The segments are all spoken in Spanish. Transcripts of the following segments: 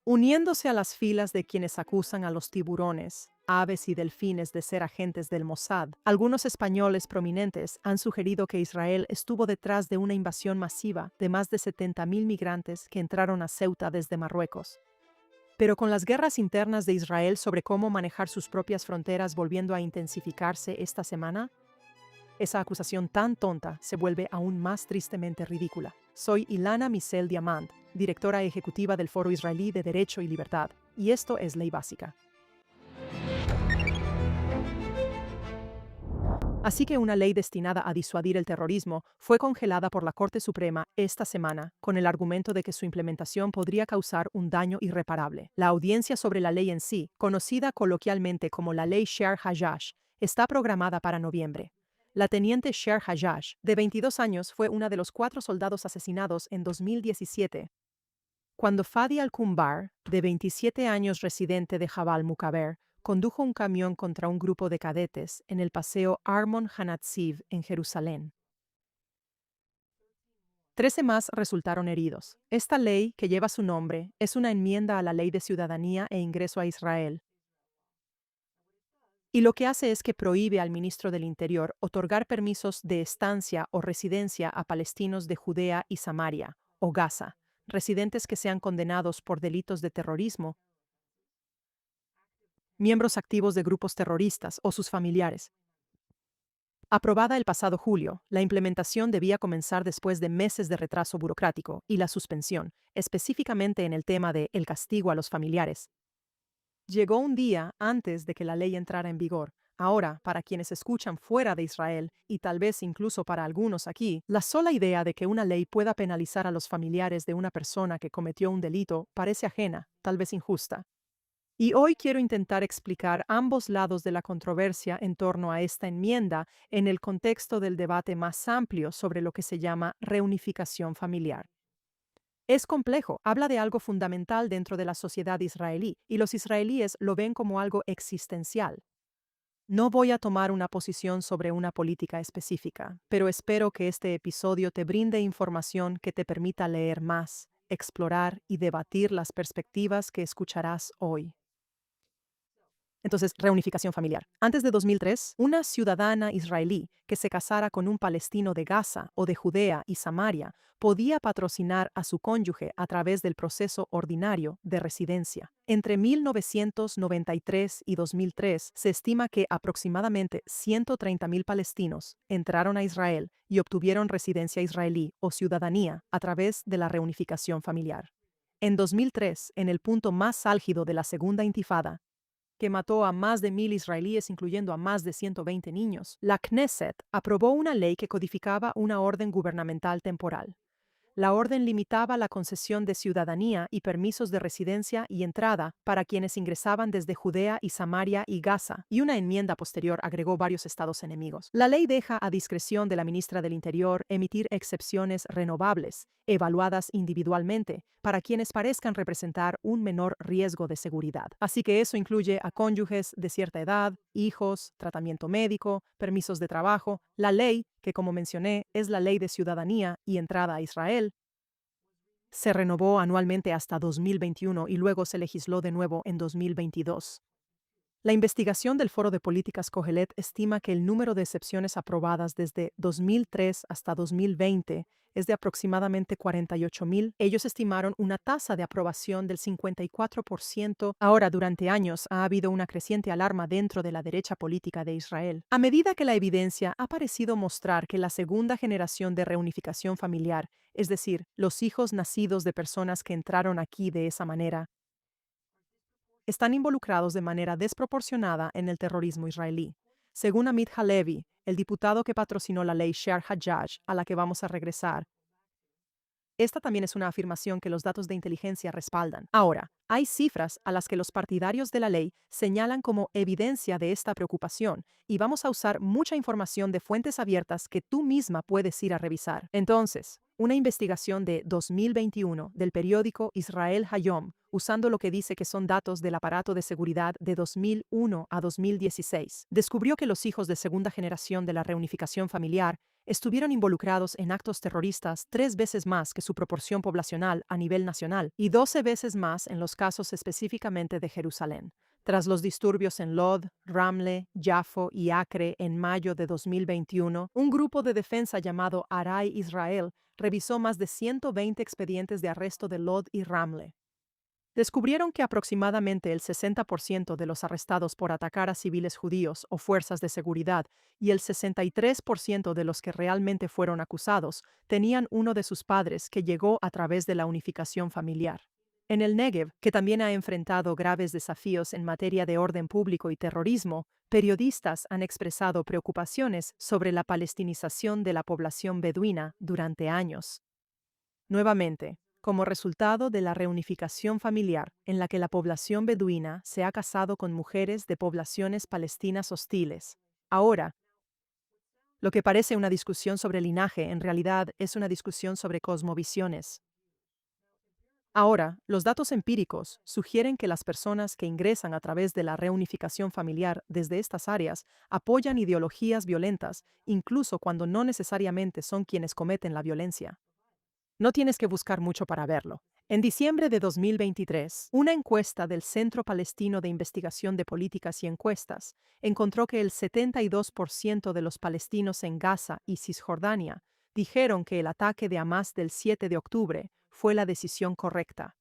Uniéndose a las filas de quienes acusan a los tiburones, aves y delfines de ser agentes del Mossad, algunos españoles prominentes han sugerido que Israel estuvo detrás de una invasión masiva de más de 70.000 migrantes que entraron a Ceuta desde Marruecos. Pero con las guerras internas de Israel sobre cómo manejar sus propias fronteras volviendo a intensificarse esta semana, esa acusación tan tonta se vuelve aún más tristemente ridícula. Soy Ilana Michel Diamant, directora ejecutiva del Foro Israelí de Derecho y Libertad, y esto es Ley Básica. Así que una ley destinada a disuadir el terrorismo fue congelada por la Corte Suprema esta semana, con el argumento de que su implementación podría causar un daño irreparable. La audiencia sobre la ley en sí, conocida coloquialmente como la Ley Sher Hayash, está programada para noviembre. La teniente Sher Hayash, de 22 años, fue una de los 4 soldados asesinados en 2017, cuando Fadi al-Kumbar, de 27 años residente de Jabal Mukaber, condujo un camión contra un grupo de cadetes en el paseo Armon Hanatziv en Jerusalén. 13 más resultaron heridos. Esta ley, que lleva su nombre, es una enmienda a la Ley de Ciudadanía e Ingreso a Israel, y lo que hace es que prohíbe al ministro del Interior otorgar permisos de estancia o residencia a palestinos de Judea y Samaria, o Gaza, residentes que sean condenados por delitos de terrorismo, miembros activos de grupos terroristas o sus familiares. Aprobada el pasado julio, la implementación debía comenzar después de meses de retraso burocrático y la suspensión, específicamente en el tema de el castigo a los familiares, llegó un día antes de que la ley entrara en vigor. Ahora, para quienes escuchan fuera de Israel, y tal vez incluso para algunos aquí, la sola idea de que una ley pueda penalizar a los familiares de una persona que cometió un delito parece ajena, tal vez injusta. Y hoy quiero intentar explicar ambos lados de la controversia en torno a esta enmienda en el contexto del debate más amplio sobre lo que se llama reunificación familiar. Es complejo, habla de algo fundamental dentro de la sociedad israelí, y los israelíes lo ven como algo existencial. No voy a tomar una posición sobre una política específica, pero espero que este episodio te brinde información que te permita leer más, explorar y debatir las perspectivas que escucharás hoy. Entonces, reunificación familiar. Antes de 2003, una ciudadana israelí que se casara con un palestino de Gaza o de Judea y Samaria podía patrocinar a su cónyuge a través del proceso ordinario de residencia. Entre 1993 y 2003, se estima que aproximadamente 130.000 palestinos entraron a Israel y obtuvieron residencia israelí o ciudadanía a través de la reunificación familiar. En 2003, en el punto más álgido de la Segunda Intifada, que mató a más de 1.000 israelíes, incluyendo a más de 120 niños, la Knesset aprobó una ley que codificaba una orden gubernamental temporal. La orden limitaba la concesión de ciudadanía y permisos de residencia y entrada para quienes ingresaban desde Judea y Samaria y Gaza, y una enmienda posterior agregó varios estados enemigos. La ley deja a discreción de la ministra del Interior emitir excepciones renovables, evaluadas individualmente, para quienes parezcan representar un menor riesgo de seguridad. Así que eso incluye a cónyuges de cierta edad, hijos, tratamiento médico, permisos de trabajo. La ley, que como mencioné es la Ley de Ciudadanía y Entrada a Israel, se renovó anualmente hasta 2021 y luego se legisló de nuevo en 2022. La investigación del Foro de Políticas Cogelet estima que el número de excepciones aprobadas desde 2003 hasta 2020 es de aproximadamente 48.000. Ellos estimaron una tasa de aprobación del 54%. Ahora, durante años, ha habido una creciente alarma dentro de la derecha política de Israel, a medida que la evidencia ha parecido mostrar que la segunda generación de reunificación familiar, es decir, los hijos nacidos de personas que entraron aquí de esa manera, están involucrados de manera desproporcionada en el terrorismo israelí. Según Amit Halevi, el diputado que patrocinó la ley Sher Hajjaj, a la que vamos a regresar, esta también es una afirmación que los datos de inteligencia respaldan. Ahora, hay cifras a las que los partidarios de la ley señalan como evidencia de esta preocupación, y vamos a usar mucha información de fuentes abiertas que tú misma puedes ir a revisar. Entonces, una investigación de 2021 del periódico Israel Hayom, usando lo que dice que son datos del aparato de seguridad de 2001 a 2016, descubrió que los hijos de segunda generación de la reunificación familiar estuvieron involucrados en actos terroristas 3 veces más que su proporción poblacional a nivel nacional y 12 veces más en los casos específicamente de Jerusalén. Tras los disturbios en Lod, Ramle, Jafo y Acre en mayo de 2021, un grupo de defensa llamado Aray Israel revisó más de 120 expedientes de arresto de Lod y Ramle. Descubrieron que aproximadamente el 60% de los arrestados por atacar a civiles judíos o fuerzas de seguridad y el 63% de los que realmente fueron acusados tenían uno de sus padres que llegó a través de la unificación familiar. En el Negev, que también ha enfrentado graves desafíos en materia de orden público y terrorismo, periodistas han expresado preocupaciones sobre la palestinización de la población beduina durante años. Nuevamente, como resultado de la reunificación familiar en la que la población beduina se ha casado con mujeres de poblaciones palestinas hostiles. Ahora, lo que parece una discusión sobre linaje en realidad es una discusión sobre cosmovisiones. Ahora, los datos empíricos sugieren que las personas que ingresan a través de la reunificación familiar desde estas áreas apoyan ideologías violentas, incluso cuando no necesariamente son quienes cometen la violencia. No tienes que buscar mucho para verlo. En diciembre de 2023, una encuesta del Centro Palestino de Investigación de Políticas y Encuestas encontró que el 72% de los palestinos en Gaza y Cisjordania dijeron que el ataque de Hamás del 7 de octubre fue la decisión correcta.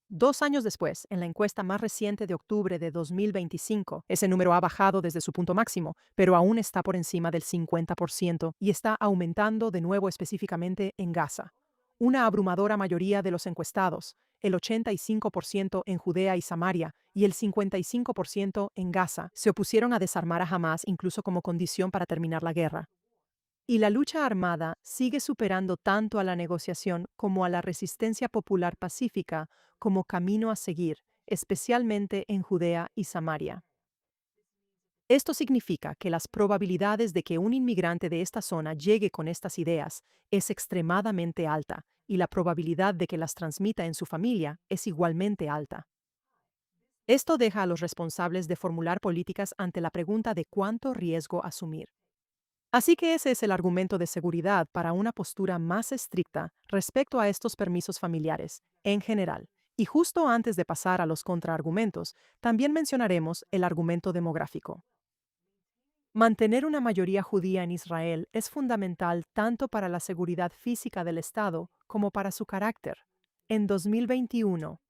2 años después, en la encuesta más reciente de octubre de 2025, ese número ha bajado desde su punto máximo, pero aún está por encima del 50% y está aumentando de nuevo específicamente en Gaza. Una abrumadora mayoría de los encuestados, el 85% en Judea y Samaria y el 55% en Gaza, se opusieron a desarmar a Hamás incluso como condición para terminar la guerra. Y la lucha armada sigue superando tanto a la negociación como a la resistencia popular pacífica como camino a seguir, especialmente en Judea y Samaria. Esto significa que las probabilidades de que un inmigrante de esta zona llegue con estas ideas es extremadamente alta y la probabilidad de que las transmita en su familia es igualmente alta. Esto deja a los responsables de formular políticas ante la pregunta de cuánto riesgo asumir. Así que ese es el argumento de seguridad para una postura más estricta respecto a estos permisos familiares, en general. Y justo antes de pasar a los contraargumentos, también mencionaremos el argumento demográfico. Mantener una mayoría judía en Israel es fundamental tanto para la seguridad física del Estado como para su carácter. En 2021,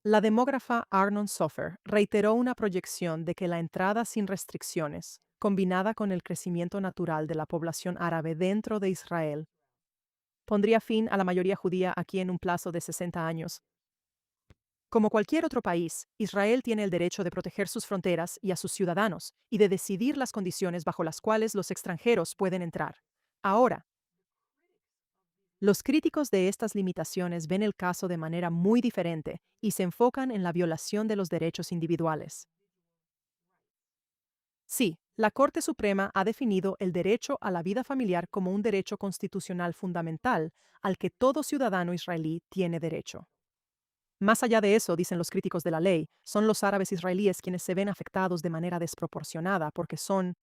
la demógrafa Arnon Sofer reiteró una proyección de que la entrada sin restricciones, combinada con el crecimiento natural de la población árabe dentro de Israel, pondría fin a la mayoría judía aquí en un plazo de 60 años. Como cualquier otro país, Israel tiene el derecho de proteger sus fronteras y a sus ciudadanos, y de decidir las condiciones bajo las cuales los extranjeros pueden entrar. Ahora, los críticos de estas limitaciones ven el caso de manera muy diferente y se enfocan en la violación de los derechos individuales. Sí, la Corte Suprema ha definido el derecho a la vida familiar como un derecho constitucional fundamental al que todo ciudadano israelí tiene derecho. Más allá de eso, dicen los críticos de la ley, son los árabes israelíes quienes se ven afectados de manera desproporcionada porque son,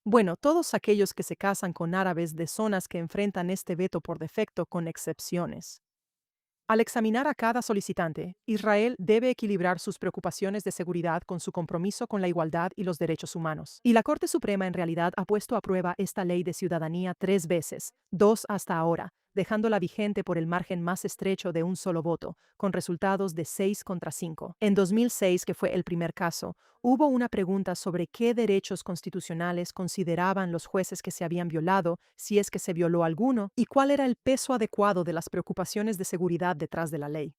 bueno, todos aquellos que se casan con árabes de zonas que enfrentan este veto por defecto con excepciones. Al examinar a cada solicitante, Israel debe equilibrar sus preocupaciones de seguridad con su compromiso con la igualdad y los derechos humanos. Y la Corte Suprema en realidad ha puesto a prueba esta ley de ciudadanía 3 veces, 2 hasta ahora, dejándola vigente por el margen más estrecho de un solo voto, con resultados de 6 contra 5. En 2006, que fue el primer caso, hubo una pregunta sobre qué derechos constitucionales consideraban los jueces que se habían violado, si es que se violó alguno, y cuál era el peso adecuado de las preocupaciones de seguridad detrás de la ley.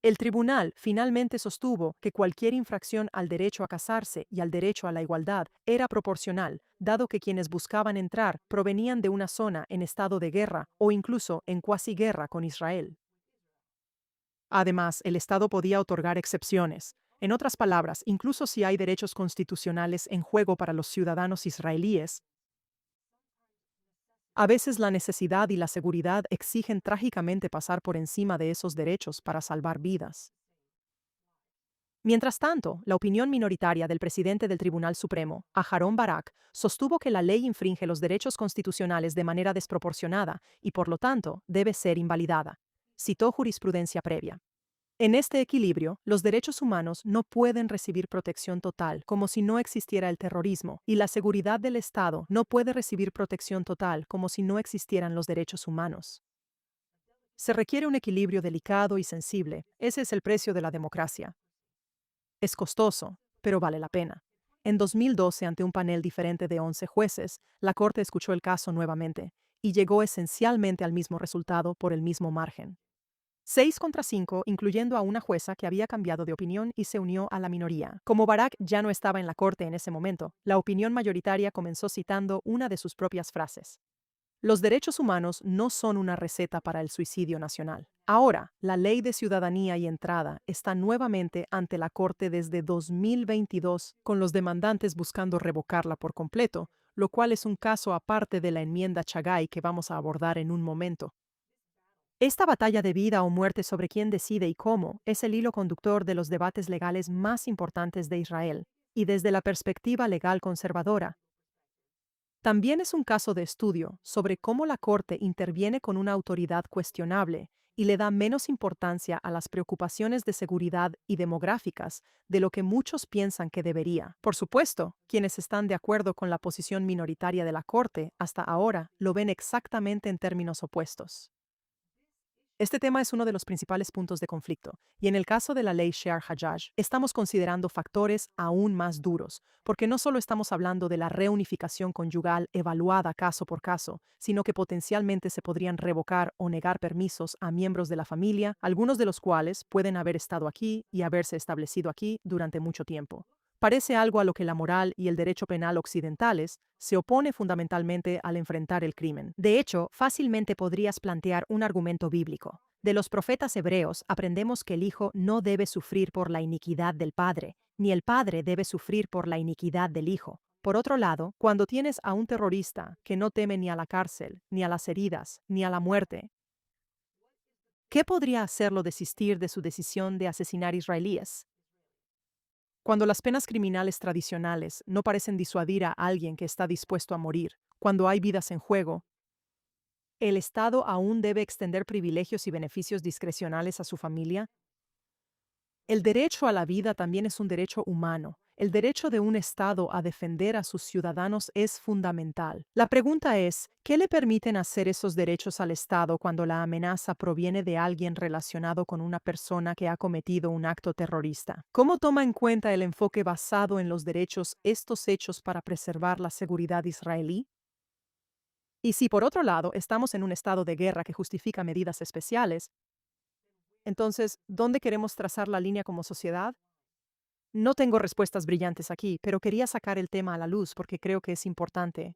El tribunal finalmente sostuvo que cualquier infracción al derecho a casarse y al derecho a la igualdad era proporcional, dado que quienes buscaban entrar provenían de una zona en estado de guerra o incluso en cuasi guerra con Israel. Además, el Estado podía otorgar excepciones. En otras palabras, incluso si hay derechos constitucionales en juego para los ciudadanos israelíes, a veces la necesidad y la seguridad exigen trágicamente pasar por encima de esos derechos para salvar vidas. Mientras tanto, la opinión minoritaria del presidente del Tribunal Supremo, Aharon Barak, sostuvo que la ley infringe los derechos constitucionales de manera desproporcionada y, por lo tanto, debe ser invalidada. Citó jurisprudencia previa. En este equilibrio, los derechos humanos no pueden recibir protección total, como si no existiera el terrorismo, y la seguridad del Estado no puede recibir protección total, como si no existieran los derechos humanos. Se requiere un equilibrio delicado y sensible. Ese es el precio de la democracia. Es costoso, pero vale la pena. En 2012, ante un panel diferente de 11 jueces, la Corte escuchó el caso nuevamente y llegó esencialmente al mismo resultado por el mismo margen. 6 contra 5, incluyendo a una jueza que había cambiado de opinión y se unió a la minoría. Como Barak ya no estaba en la corte en ese momento, la opinión mayoritaria comenzó citando una de sus propias frases. Los derechos humanos no son una receta para el suicidio nacional. Ahora, la Ley de Ciudadanía y Entrada está nuevamente ante la Corte desde 2022, con los demandantes buscando revocarla por completo, lo cual es un caso aparte de la enmienda Chagai que vamos a abordar en un momento. Esta batalla de vida o muerte sobre quién decide y cómo es el hilo conductor de los debates legales más importantes de Israel, y desde la perspectiva legal conservadora. También es un caso de estudio sobre cómo la Corte interviene con una autoridad cuestionable y le da menos importancia a las preocupaciones de seguridad y demográficas de lo que muchos piensan que debería. Por supuesto, quienes están de acuerdo con la posición minoritaria de la Corte hasta ahora lo ven exactamente en términos opuestos. Este tema es uno de los principales puntos de conflicto, y en el caso de la ley Shear Hajjaj, estamos considerando factores aún más duros, porque no solo estamos hablando de la reunificación conyugal evaluada caso por caso, sino que potencialmente se podrían revocar o negar permisos a miembros de la familia, algunos de los cuales pueden haber estado aquí y haberse establecido aquí durante mucho tiempo. Parece algo a lo que la moral y el derecho penal occidentales se opone fundamentalmente al enfrentar el crimen. De hecho, fácilmente podrías plantear un argumento bíblico. De los profetas hebreos aprendemos que el hijo no debe sufrir por la iniquidad del padre, ni el padre debe sufrir por la iniquidad del hijo. Por otro lado, cuando tienes a un terrorista que no teme ni a la cárcel, ni a las heridas, ni a la muerte, ¿qué podría hacerlo desistir de su decisión de asesinar israelíes? Cuando las penas criminales tradicionales no parecen disuadir a alguien que está dispuesto a morir, cuando hay vidas en juego, ¿el Estado aún debe extender privilegios y beneficios discrecionales a su familia? El derecho a la vida también es un derecho humano. El derecho de un Estado a defender a sus ciudadanos es fundamental. La pregunta es, ¿qué le permiten hacer esos derechos al Estado cuando la amenaza proviene de alguien relacionado con una persona que ha cometido un acto terrorista? ¿Cómo toma en cuenta el enfoque basado en los derechos estos hechos para preservar la seguridad israelí? Y si por otro lado estamos en un estado de guerra que justifica medidas especiales, entonces, ¿dónde queremos trazar la línea como sociedad? No tengo respuestas brillantes aquí, pero quería sacar el tema a la luz porque creo que es importante.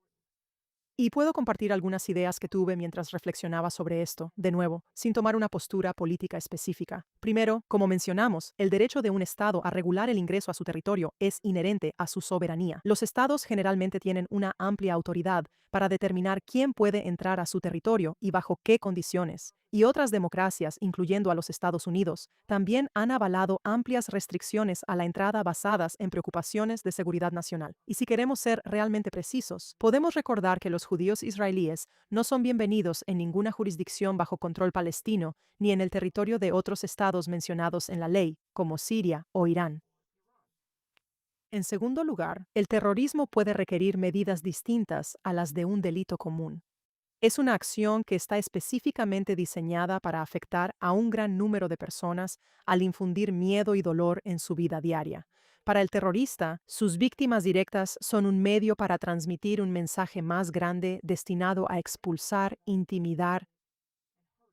Y puedo compartir algunas ideas que tuve mientras reflexionaba sobre esto, de nuevo, sin tomar una postura política específica. Primero, como mencionamos, el derecho de un Estado a regular el ingreso a su territorio es inherente a su soberanía. Los Estados generalmente tienen una amplia autoridad para determinar quién puede entrar a su territorio y bajo qué condiciones. Y otras democracias, incluyendo a los Estados Unidos, también han avalado amplias restricciones a la entrada basadas en preocupaciones de seguridad nacional. Y si queremos ser realmente precisos, podemos recordar que los judíos israelíes no son bienvenidos en ninguna jurisdicción bajo control palestino, ni en el territorio de otros estados mencionados en la ley, como Siria o Irán. En segundo lugar, el terrorismo puede requerir medidas distintas a las de un delito común. Es una acción que está específicamente diseñada para afectar a un gran número de personas al infundir miedo y dolor en su vida diaria. Para el terrorista, sus víctimas directas son un medio para transmitir un mensaje más grande destinado a expulsar, intimidar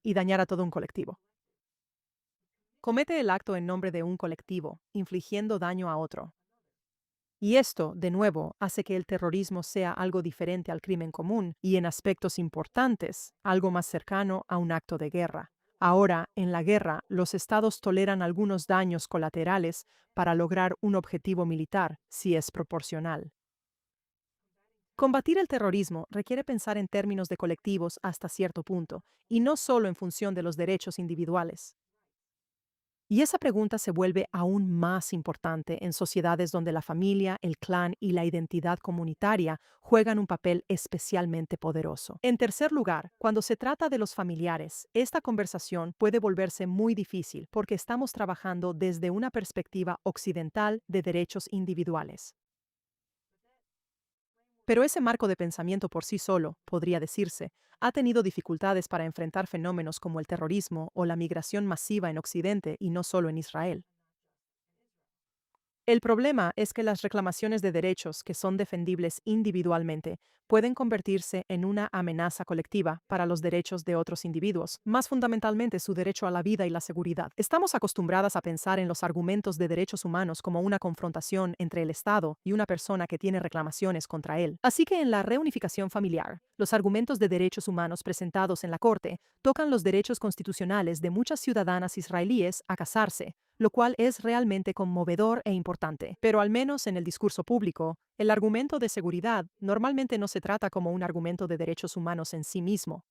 y dañar a todo un colectivo. Comete el acto en nombre de un colectivo, infligiendo daño a otro. Y esto, de nuevo, hace que el terrorismo sea algo diferente al crimen común y, en aspectos importantes, algo más cercano a un acto de guerra. Ahora, en la guerra, los estados toleran algunos daños colaterales para lograr un objetivo militar, si es proporcional. Combatir el terrorismo requiere pensar en términos de colectivos hasta cierto punto, y no solo en función de los derechos individuales. Y esa pregunta se vuelve aún más importante en sociedades donde la familia, el clan y la identidad comunitaria juegan un papel especialmente poderoso. En tercer lugar, cuando se trata de los familiares, esta conversación puede volverse muy difícil porque estamos trabajando desde una perspectiva occidental de derechos individuales. Pero ese marco de pensamiento por sí solo, podría decirse, ha tenido dificultades para enfrentar fenómenos como el terrorismo o la migración masiva en Occidente y no solo en Israel. El problema es que las reclamaciones de derechos que son defendibles individualmente pueden convertirse en una amenaza colectiva para los derechos de otros individuos, más fundamentalmente su derecho a la vida y la seguridad. Estamos acostumbradas a pensar en los argumentos de derechos humanos como una confrontación entre el Estado y una persona que tiene reclamaciones contra él. Así que en la reunificación familiar, los argumentos de derechos humanos presentados en la Corte tocan los derechos constitucionales de muchas ciudadanas israelíes a casarse, lo cual es realmente conmovedor e importante. Pero al menos en el discurso público, el argumento de seguridad normalmente no se trata como un argumento de derechos humanos en sí mismo.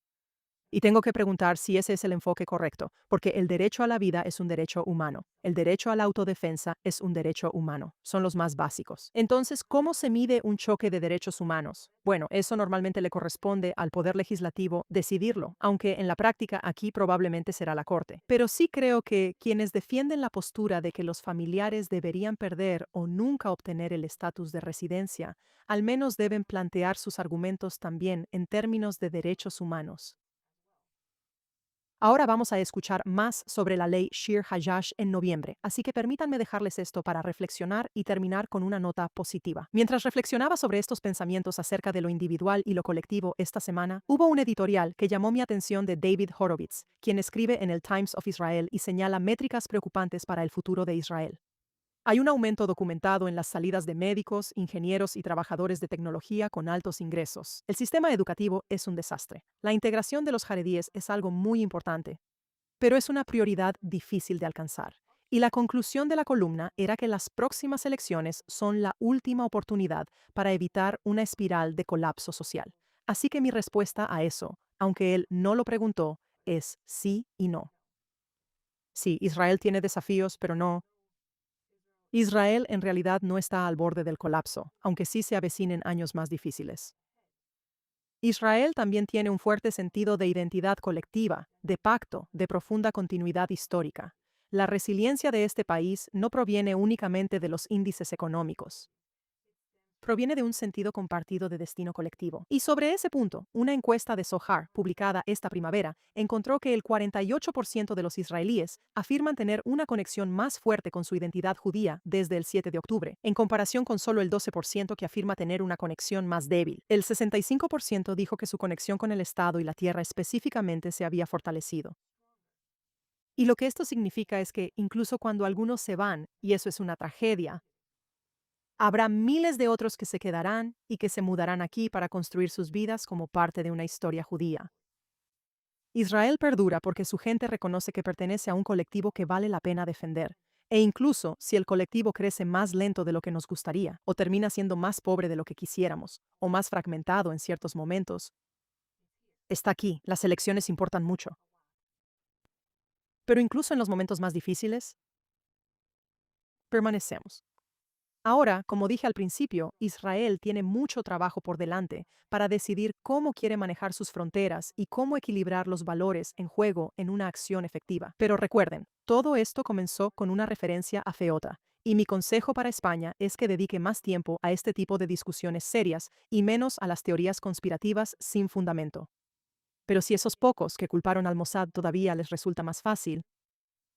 Y tengo que preguntar si ese es el enfoque correcto, porque el derecho a la vida es un derecho humano. El derecho a la autodefensa es un derecho humano. Son los más básicos. Entonces, ¿cómo se mide un choque de derechos humanos? Bueno, eso normalmente le corresponde al Poder Legislativo decidirlo, aunque en la práctica aquí probablemente será la Corte. Pero sí creo que quienes defienden la postura de que los familiares deberían perder o nunca obtener el estatus de residencia, al menos deben plantear sus argumentos también en términos de derechos humanos. Ahora vamos a escuchar más sobre la ley Shir Hayash en noviembre, así que permítanme dejarles esto para reflexionar y terminar con una nota positiva. Mientras reflexionaba sobre estos pensamientos acerca de lo individual y lo colectivo esta semana, hubo un editorial que llamó mi atención de David Horowitz, quien escribe en el Times of Israel y señala métricas preocupantes para el futuro de Israel. Hay un aumento documentado en las salidas de médicos, ingenieros y trabajadores de tecnología con altos ingresos. El sistema educativo es un desastre. La integración de los jaredíes es algo muy importante, pero es una prioridad difícil de alcanzar. Y la conclusión de la columna era que las próximas elecciones son la última oportunidad para evitar una espiral de colapso social. Así que mi respuesta a eso, aunque él no lo preguntó, es sí y no. Sí, Israel tiene desafíos, pero no. Israel en realidad no está al borde del colapso, aunque sí se avecinen años más difíciles. Israel también tiene un fuerte sentido de identidad colectiva, de pacto, de profunda continuidad histórica. La resiliencia de este país no proviene únicamente de los índices económicos. Proviene de un sentido compartido de destino colectivo. Y sobre ese punto, una encuesta de Sohar, publicada esta primavera, encontró que el 48% de los israelíes afirman tener una conexión más fuerte con su identidad judía desde el 7 de octubre, en comparación con solo el 12% que afirma tener una conexión más débil. El 65% dijo que su conexión con el Estado y la tierra específicamente se había fortalecido. Y lo que esto significa es que, incluso cuando algunos se van, y eso es una tragedia, habrá miles de otros que se quedarán y que se mudarán aquí para construir sus vidas como parte de una historia judía. Israel perdura porque su gente reconoce que pertenece a un colectivo que vale la pena defender. E incluso si el colectivo crece más lento de lo que nos gustaría, o termina siendo más pobre de lo que quisiéramos, o más fragmentado en ciertos momentos, está aquí. Las elecciones importan mucho. Pero incluso en los momentos más difíciles, permanecemos. Ahora, como dije al principio, Israel tiene mucho trabajo por delante para decidir cómo quiere manejar sus fronteras y cómo equilibrar los valores en juego en una acción efectiva. Pero recuerden, todo esto comenzó con una referencia a Feota, y mi consejo para España es que dedique más tiempo a este tipo de discusiones serias y menos a las teorías conspirativas sin fundamento. Pero si esos pocos que culparon al Mossad todavía les resulta más fácil,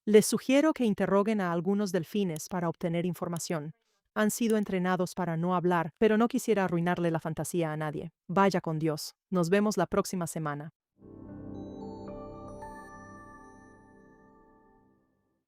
les sugiero que interroguen a algunos delfines para obtener información. Han sido entrenados para no hablar, pero no quisiera arruinarle la fantasía a nadie. Vaya con Dios. Nos vemos la próxima semana.